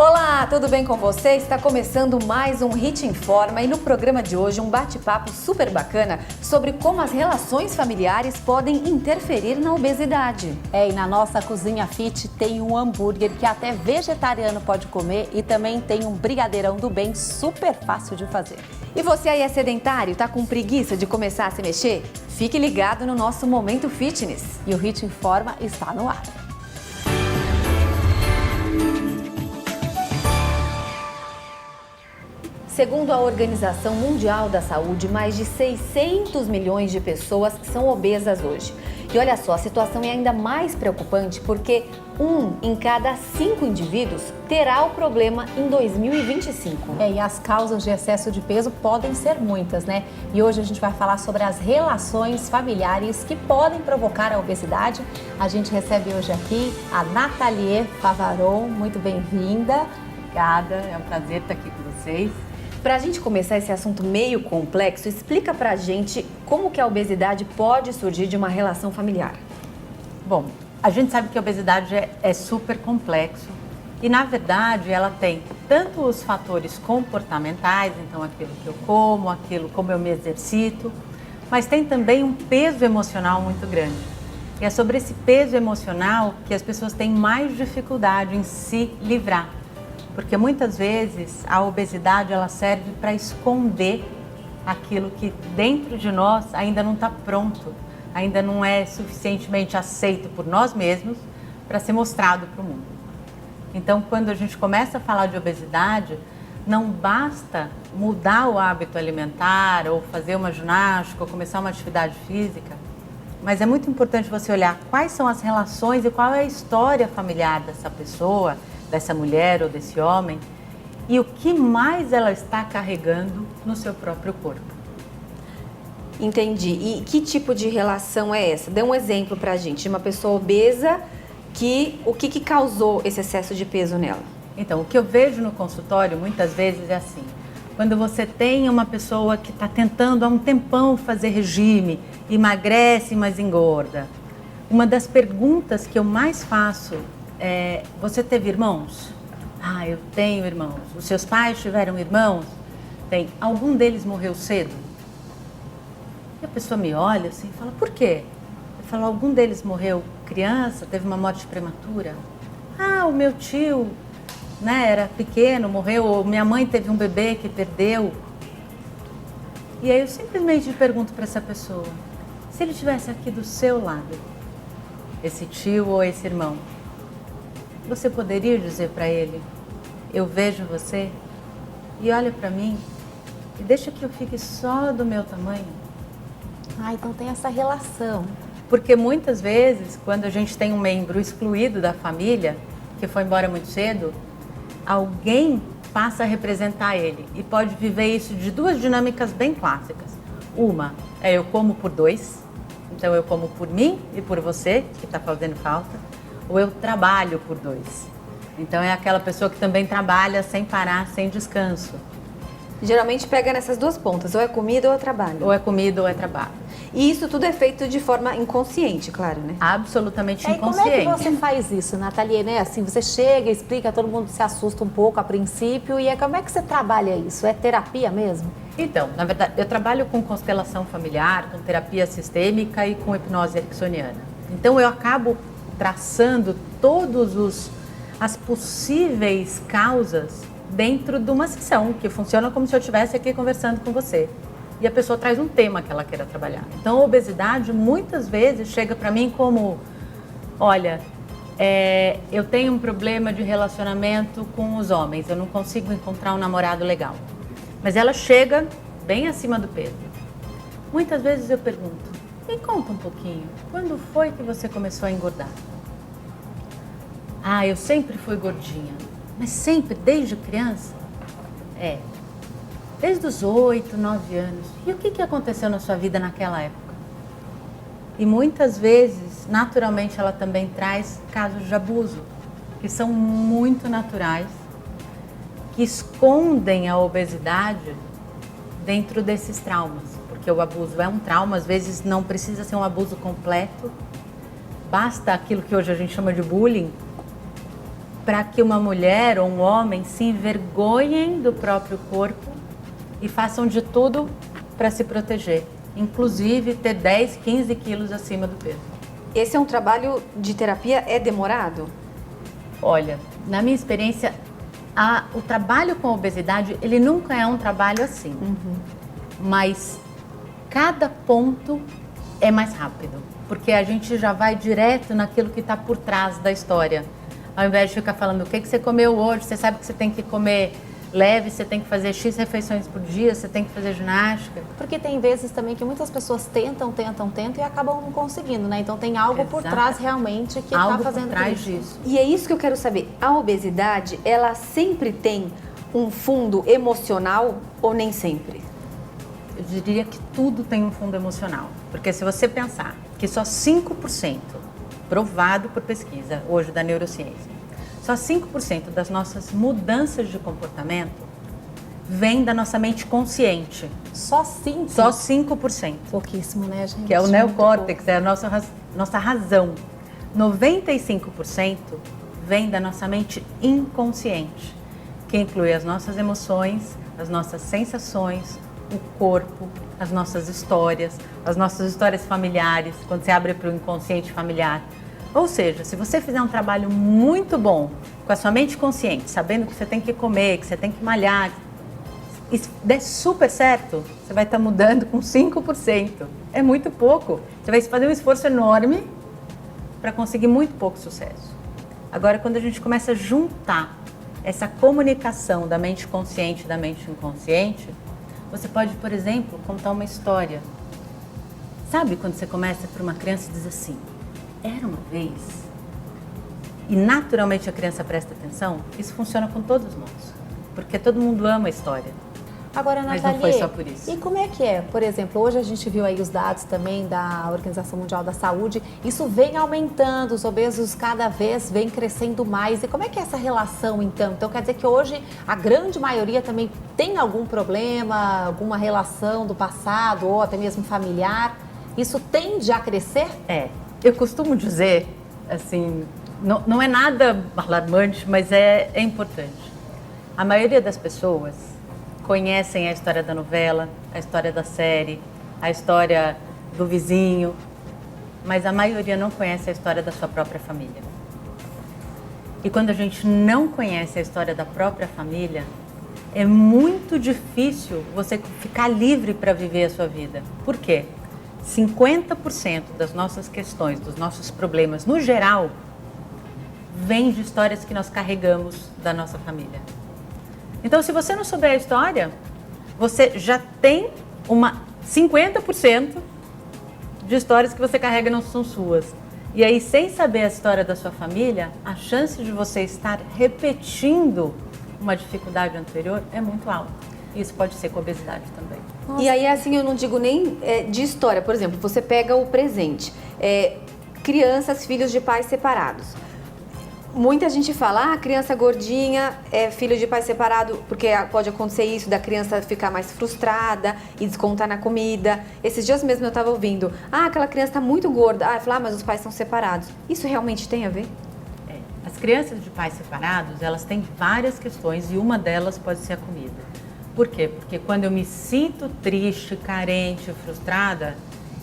Olá, tudo bem com você? Está começando mais um Hit Informa e no programa de hoje um bate-papo super bacana sobre como as relações familiares podem interferir na obesidade. E na nossa cozinha fit tem um hambúrguer que até vegetariano pode comer e também tem um brigadeirão do bem super fácil de fazer. E você aí é sedentário, tá com preguiça de começar a se mexer? Fique ligado no nosso Momento Fitness. E o Hit Informa está no ar. Segundo a Organização Mundial da Saúde, mais de 600 milhões de pessoas são obesas hoje. E olha só, a situação é ainda mais preocupante porque 1 em cada 5 indivíduos terá o problema em 2025. E as causas de excesso de peso podem ser muitas, né? E hoje a gente vai falar sobre as relações familiares que podem provocar a obesidade. A gente recebe hoje aqui a Nathalie Favaron. Muito bem-vinda. Obrigada, é um prazer estar aqui com vocês. Para a gente começar esse assunto meio complexo, explica pra gente como que a obesidade pode surgir de uma relação familiar. Bom, a gente sabe que a obesidade é super complexo e, na verdade, ela tem tanto os fatores comportamentais, então aquilo que eu como, aquilo como eu me exercito, mas tem também um peso emocional muito grande. E é sobre esse peso emocional que as pessoas têm mais dificuldade em se livrar. Porque muitas vezes a obesidade ela serve para esconder aquilo que dentro de nós ainda não está pronto, ainda não é suficientemente aceito por nós mesmos para ser mostrado para o mundo. Então, quando a gente começa a falar de obesidade, não basta mudar o hábito alimentar ou fazer uma ginástica ou começar uma atividade física, mas é muito importante você olhar quais são as relações e qual é a história familiar dessa pessoa, dessa mulher ou desse homem, e o que mais ela está carregando no seu próprio corpo. Entendi. E que tipo de relação é essa? Dê um exemplo pra gente de uma pessoa obesa o que causou esse excesso de peso nela? Então, o que eu vejo no consultório muitas vezes é assim, quando você tem uma pessoa que está tentando há um tempão fazer regime, emagrece, mas engorda, uma das perguntas que eu mais faço você teve irmãos? Ah, eu tenho irmãos. Os seus pais tiveram irmãos? Tem. Algum deles morreu cedo? E a pessoa me olha assim e fala, por quê? Eu falo, algum deles morreu criança, teve uma morte prematura? Ah, o meu tio, né, era pequeno, morreu, ou minha mãe teve um bebê que perdeu. E aí eu simplesmente pergunto para essa pessoa, se ele estivesse aqui do seu lado, esse tio ou esse irmão, você poderia dizer para ele, eu vejo você e olha para mim e deixa que eu fique só do meu tamanho? Então tem essa relação. Porque muitas vezes, quando a gente tem um membro excluído da família, que foi embora muito cedo, alguém passa a representar ele e pode viver isso de duas dinâmicas bem clássicas. Uma é eu como por dois, então eu como por mim e por você, que está fazendo falta. Ou eu trabalho por dois. Então é aquela pessoa que também trabalha sem parar, sem descanso. Geralmente pega nessas duas pontas, ou é comida ou é trabalho. Ou é comida ou é trabalho. E isso tudo é feito de forma inconsciente, claro, né? Absolutamente inconsciente. Como é que você faz isso, Nathalie, né? Assim, você chega, explica, todo mundo se assusta um pouco a princípio. E como é que você trabalha isso? É terapia mesmo? Então, na verdade, eu trabalho com constelação familiar, com terapia sistêmica e com hipnose ericksoniana. Então eu acabo traçando todas as possíveis causas dentro de uma sessão, que funciona como se eu estivesse aqui conversando com você. E a pessoa traz um tema que ela queira trabalhar. Então, a obesidade muitas vezes chega para mim como, olha, eu tenho um problema de relacionamento com os homens, eu não consigo encontrar um namorado legal. Mas ela chega bem acima do peso. Muitas vezes eu pergunto, me conta um pouquinho, quando foi que você começou a engordar? Ah, eu sempre fui gordinha. Mas sempre, desde criança? Desde os 8, 9 anos. E o que aconteceu na sua vida naquela época? E muitas vezes, naturalmente, ela também traz casos de abuso, que são muito naturais, que escondem a obesidade dentro desses traumas. Porque o abuso é um trauma, às vezes não precisa ser um abuso completo, basta aquilo que hoje a gente chama de bullying, para que uma mulher ou um homem se envergonhem do próprio corpo e façam de tudo para se proteger, inclusive ter 10, 15 quilos acima do peso. Esse é um trabalho de terapia, é demorado? Olha, na minha experiência, o trabalho com obesidade, ele nunca é um trabalho assim, mas cada ponto é mais rápido, porque a gente já vai direto naquilo que está por trás da história. Ao invés de ficar falando o que você comeu hoje, você sabe que você tem que comer leve, você tem que fazer X refeições por dia, você tem que fazer ginástica. Porque tem vezes também que muitas pessoas tentam e acabam não conseguindo, né? Então tem algo por trás realmente que está fazendo por trás isso. disso. E é isso que eu quero saber. A obesidade, ela sempre tem um fundo emocional ou nem sempre? Eu diria que tudo tem um fundo emocional. Porque se você pensar que só 5%, provado por pesquisa hoje da neurociência, só 5% das nossas mudanças de comportamento vem da nossa mente consciente. Só 5%? Só 5%. Pouquíssimo, né, gente? Que é o neocórtex, é a nossa razão. 95% vem da nossa mente inconsciente, que inclui as nossas emoções, as nossas sensações, o corpo, as nossas histórias familiares, quando você abre para o inconsciente familiar. Ou seja, se você fizer um trabalho muito bom com a sua mente consciente, sabendo que você tem que comer, que você tem que malhar, e der super certo, você vai estar mudando com 5%. É muito pouco. Você vai fazer um esforço enorme para conseguir muito pouco sucesso. Agora, quando a gente começa a juntar essa comunicação da mente consciente e da mente inconsciente, você pode, por exemplo, contar uma história. Sabe quando você começa para uma criança e diz assim, era uma vez, e naturalmente a criança presta atenção? Isso funciona com todos nós, porque todo mundo ama a história. Agora, Mas Nathalie, não foi só por isso. E como é que é? Por exemplo, hoje a gente viu aí os dados também da Organização Mundial da Saúde, isso vem aumentando, os obesos cada vez vem crescendo mais. E como é que é essa relação, então? Então, quer dizer que hoje a grande maioria também tem algum problema, alguma relação do passado ou até mesmo familiar? Isso tende a crescer? Eu costumo dizer, assim, não é nada alarmante, mas é importante. A maioria das pessoas conhecem a história da novela, a história da série, a história do vizinho, mas a maioria não conhece a história da sua própria família. E quando a gente não conhece a história da própria família, é muito difícil você ficar livre para viver a sua vida. Por quê? 50% das nossas questões, dos nossos problemas, no geral, vem de histórias que nós carregamos da nossa família. Então, se você não souber a história, você já tem 50% de histórias que você carrega não são suas. E aí, sem saber a história da sua família, a chance de você estar repetindo uma dificuldade anterior é muito alta. Isso pode ser com obesidade também. Nossa. E aí, assim, eu não digo nem de história. Por exemplo, você pega o presente. Crianças, filhos de pais separados. Muita gente fala, criança gordinha é filho de pai separado, porque pode acontecer isso, da criança ficar mais frustrada e descontar na comida. Esses dias mesmo eu estava ouvindo, aquela criança está muito gorda. Eu falei, mas os pais são separados. Isso realmente tem a ver? As crianças de pais separados, elas têm várias questões e uma delas pode ser a comida. Por quê? Porque quando eu me sinto triste, carente, frustrada,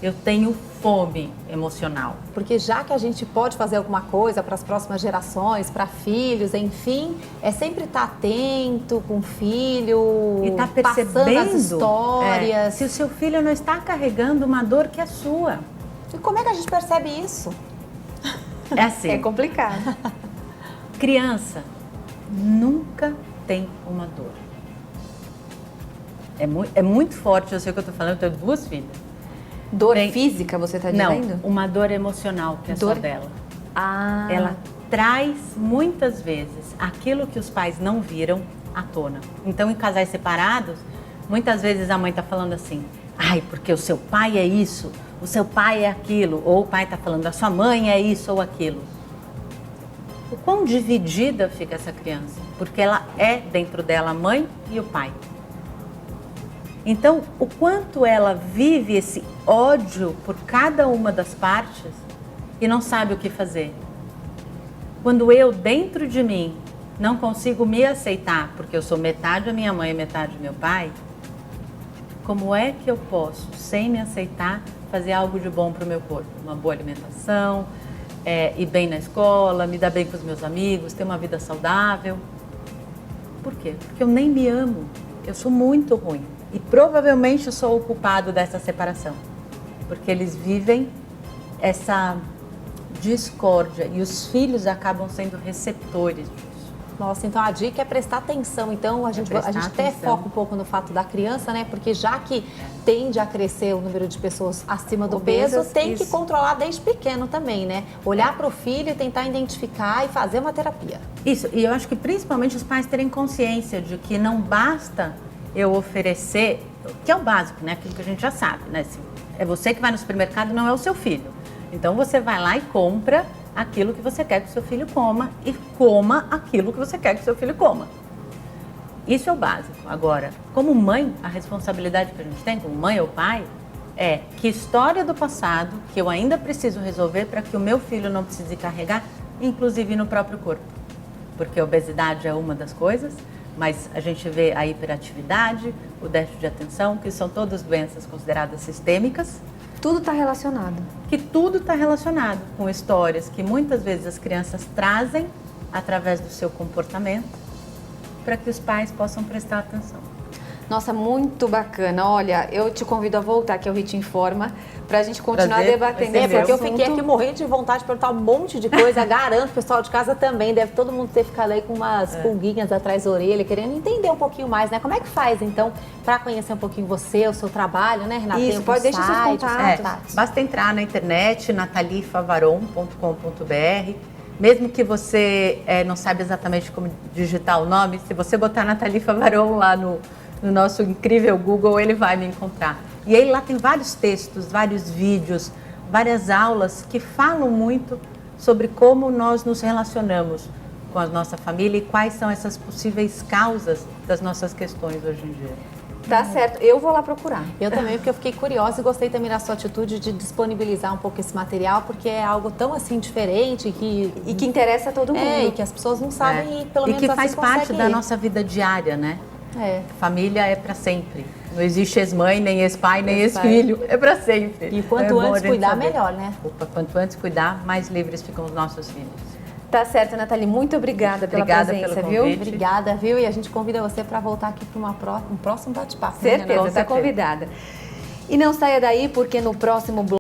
eu tenho fome emocional. Porque já que a gente pode fazer alguma coisa para as próximas gerações, para filhos, enfim, é sempre estar atento com o filho, e tá percebendo passando as histórias. Se o seu filho não está carregando uma dor que é sua. E como é que a gente percebe isso? É assim. É complicado. Criança nunca tem uma dor. É muito forte, eu sei o que eu estou falando, eu tenho 2 filhas. Dor física, você está dizendo? Não, uma dor emocional que é só dela. Ela traz muitas vezes aquilo que os pais não viram à tona. Então, em casais separados, muitas vezes a mãe está falando assim, porque o seu pai é isso, o seu pai é aquilo, ou o pai está falando, a sua mãe é isso ou aquilo. O quão dividida fica essa criança? Porque ela é dentro dela a mãe e o pai. Então, o quanto ela vive esse ódio por cada uma das partes e não sabe o que fazer. Quando eu, dentro de mim, não consigo me aceitar, porque eu sou metade a minha mãe e metade meu pai, como é que eu posso, sem me aceitar, fazer algo de bom para o meu corpo? Uma boa alimentação, ir bem na escola, me dar bem com os meus amigos, ter uma vida saudável. Por quê? Porque eu nem me amo. Eu sou muito ruim. E provavelmente eu sou o culpado dessa separação. Porque eles vivem essa discórdia e os filhos acabam sendo receptores disso. Nossa, então a dica é prestar atenção. Então a gente até foca um pouco no fato da criança, né? Porque já que tende a crescer o número de pessoas acima do peso, tem que controlar desde pequeno também, né? Olhar para o filho e tentar identificar e fazer uma terapia. Isso, e eu acho que principalmente os pais terem consciência de que não basta eu oferecer, que é o básico, né? Aquilo que a gente já sabe, né? Se é você que vai no supermercado, não é o seu filho. Então você vai lá e compra aquilo que você quer que o seu filho coma e coma aquilo que você quer que o seu filho coma. Isso é o básico. Agora, como mãe, a responsabilidade que a gente tem, como mãe ou pai, é que história do passado que eu ainda preciso resolver para que o meu filho não precise carregar, inclusive no próprio corpo. Porque a obesidade é uma das coisas, mas a gente vê a hiperatividade, o déficit de atenção, que são todas doenças consideradas sistêmicas. Tudo está relacionado. Que tudo está relacionado com histórias que muitas vezes as crianças trazem através do seu comportamento para que os pais possam prestar atenção. Nossa, muito bacana. Olha, eu te convido a voltar aqui ao Rit Informa para a gente continuar debatendo esse porque assunto. eu fiquei aqui morrendo de vontade de perguntar um monte de coisa. Garanto, o pessoal de casa também, deve todo mundo ter ficado aí com umas pulguinhas atrás da orelha, querendo entender um pouquinho mais, né? Como é que faz, então, para conhecer um pouquinho você, o seu trabalho, né, Renata? Isso, pode deixar seus contatos. Basta entrar na internet, natalifavaron.com.br. Mesmo que você não saiba exatamente como digitar o nome, se você botar Nathalie Favaron lá no nosso incrível Google, ele vai me encontrar. E aí lá tem vários textos, vários vídeos, várias aulas que falam muito sobre como nós nos relacionamos com a nossa família e quais são essas possíveis causas das nossas questões hoje em dia. Tá certo, eu vou lá procurar. Eu também, porque eu fiquei curiosa e gostei também da sua atitude de disponibilizar um pouco esse material, porque é algo tão assim diferente e que interessa a todo mundo. E que as pessoas não sabem e pelo menos e que faz assim parte da nossa vida diária, né? Família é para sempre. Não existe ex-mãe, nem ex-pai, nem ex-filho. É para sempre. E quanto antes cuidar, melhor, né? Quanto antes cuidar, mais livres ficam os nossos filhos. Tá certo, Nathalie. Muito obrigada pela presença, pelo viu? convite. Obrigada, viu? E a gente convida você para voltar aqui para um próximo bate-papo. Certeza, está convidada. E não saia daí, porque no próximo bloco